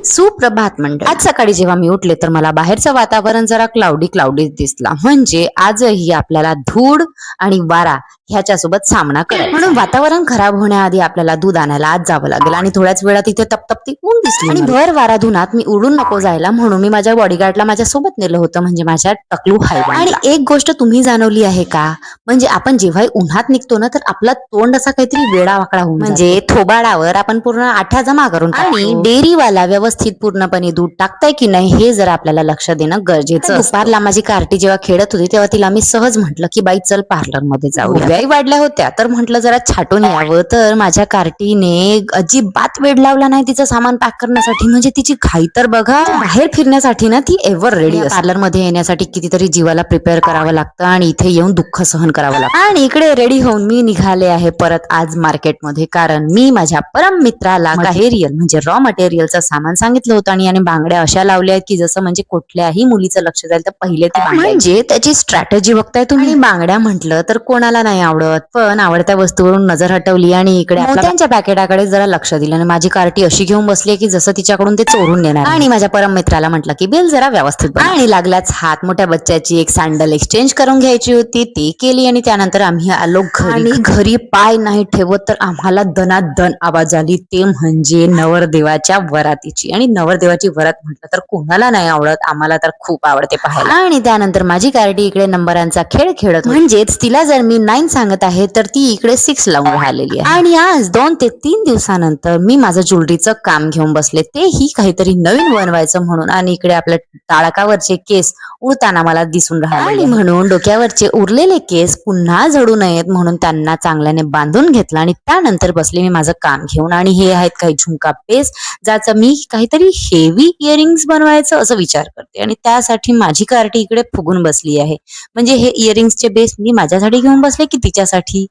सुप्रभात मंडळ. आज सकाळी जेव्हा मी उठले तर मला बाहेरचं वातावरण जरा क्लाउडी दिसला. म्हणजे आजही आपल्याला धूळ आणि वारा ह्याच्यासोबत सामना करायचा. म्हणून वातावरण खराब होण्याआधी आपल्याला दूध आणायला आज जावं लागेल. आणि थोड्याच वेळात इथे तपतपती ऊन दिसली आणि भर वारा धुनात मी उडून नको जायला म्हणून मी माझ्या बॉडीगार्डला माझ्या सोबत नेलं होतं. म्हणजे माझ्या टकलू हाय. आणि एक गोष्ट तुम्ही जाणवली आहे का? म्हणजे आपण जेव्हा उन्हात निघतो ना तर आपला तोंड असा काहीतरी वेडा वाकडा होऊन म्हणजे थोबाडावर आपण पूर्ण आठा जमा करून आणि डेअरीवाला व्यवस्थित पूर्णपणे दूध टाकताय की नाही हे जर आपल्याला लक्ष देणं गरजेचं. दुपारला माझी कार्टी जेव्हा खेळत होती तेव्हा तिला मी सहज म्हटलं की बाई चल पार्लर मध्ये जाऊया. वाढल्या होत्या तर म्हटलं जरा छाटून यावं. तर माझ्या कार्टीने अजिबात वेळ लावला नाही तिचं सामान पॅक करण्यासाठी. म्हणजे तिची घाई तर बघा. बाहेर फिरण्यासाठी ना ती एव्हर रेडी. पार्लर मध्ये येण्यासाठी कितीतरी जीवाला प्रिपेअर करावं लागतं आणि इथे येऊन दुःख सहन करावं लागतं. आणि इकडे रेडी होऊन मी निघाले आहे परत आज मार्केटमध्ये. कारण मी माझ्या परम मित्राला मटेरियल म्हणजे रॉ मटेरियलचं सामान सांगितलं होतं. आणि बांगड्या अशा लावल्या आहेत की जसं म्हणजे कुठल्याही मुलीचं लक्ष जाईल तर पहिले ती म्हणजे त्याची स्ट्रॅटेजी बघताय तुम्ही. बांगड्या म्हटलं तर कोणाला नाही आवडत. पण आवडत्या वस्तूवरून नजर हटवली आणि इकडे मोत्यांच्या पॅकेटाकडे जरा लक्ष दिलं. आणि माझी कार्टी अशी घेऊन बसली की जसं तिच्याकडून ते चोरून नेणार. आणि माझ्या परम मित्राला म्हटलं की बिल जरा व्यवस्थित बघ. आणि लागलाच हात. मोठ्या बच्च्याची एक सँडल एक्सचेंज करून घ्यायची होती ती केली. आणि त्यानंतर आम्ही आलो घरी. आणि घरी पाय नाही ठेवत तर आम्हाला दनादन आवाज आली. ते म्हणजे नवरदेवाच्या वरातीची. आणि नवरदेवाची वरात म्हटलं तर कोणाला नाही आवडत. आम्हाला तर खूप आवडते पाहायला. आणि त्यानंतर माझी कार्टी इकडे नंबरांचा खेळ खेळत म्हणजेच तिला जर मी 9 सांगत आहे तर ती इकडे 6 लावून राहिलेली आहे. आणि आज 2 ते 3 दिवसानंतर मी माझं ज्वेलरीचं काम घेऊन बसले. तेही काहीतरी नवीन बनवायचं म्हणून. आणि इकडे आपल्या टाळकावरचे केस उडताना मला दिसून राहिले. आणि म्हणून डोक्यावरचे उरलेले केस पुन्हा झडू नयेत म्हणून त्यांना चांगल्याने बांधून घेतलं. आणि त्यानंतर बसले मी माझं काम घेऊन. आणि हे आहेत काही झुमका पेस ज्याचं मी काहीतरी हेवी इयरिंग्स बनवायचं असं विचार करते. आणि त्यासाठी माझी कार्टी इकडे फुगून बसली आहे. म्हणजे हे इयरिंग्सचे बेस मी माझ्यासाठी घेऊन बसले की तिच्यासाठी.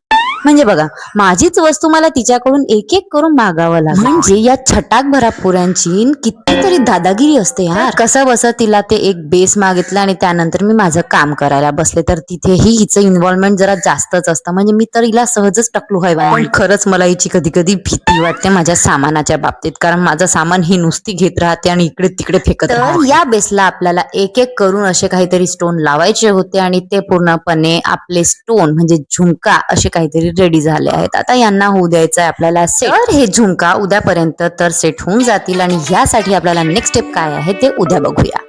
म्हणजे बघा माझीच वस्तू मला तिच्याकडून एक एक करून मागावं लागलं. म्हणजे या छटाक भरा पुऱ्यांची कितीतरी दादागिरी असते यार. कसं बसं तिला ते एक बेस मागितलं आणि त्यानंतर मी माझं काम करायला बसले. तर तिथेही हिचं इन्व्हॉल्वमेंट जरा जास्तच असतं. म्हणजे मी तर हिला सहजच टकलू हवी. पण खरंच मला हिची कधी कधी भीती वाटते माझ्या सामानाच्या बाबतीत. कारण माझं सामान ही नुसती घेत राहते आणि इकडे तिकडे फेकत राहते. या बेसला आपल्याला एक एक करून असे काहीतरी स्टोन लावायचे होते. आणि ते पूर्णपणे आपले स्टोन म्हणजे झुमका असे काहीतरी रेडी झाले आहेत. आता यांना होऊ द्यायचं आहे आपल्याला सेट. तर हे झुमका उद्यापर्यंत तर सेट होऊन जातील. आणि यासाठी आपल्याला नेक्स्ट स्टेप काय आहे ते उद्या बघूया.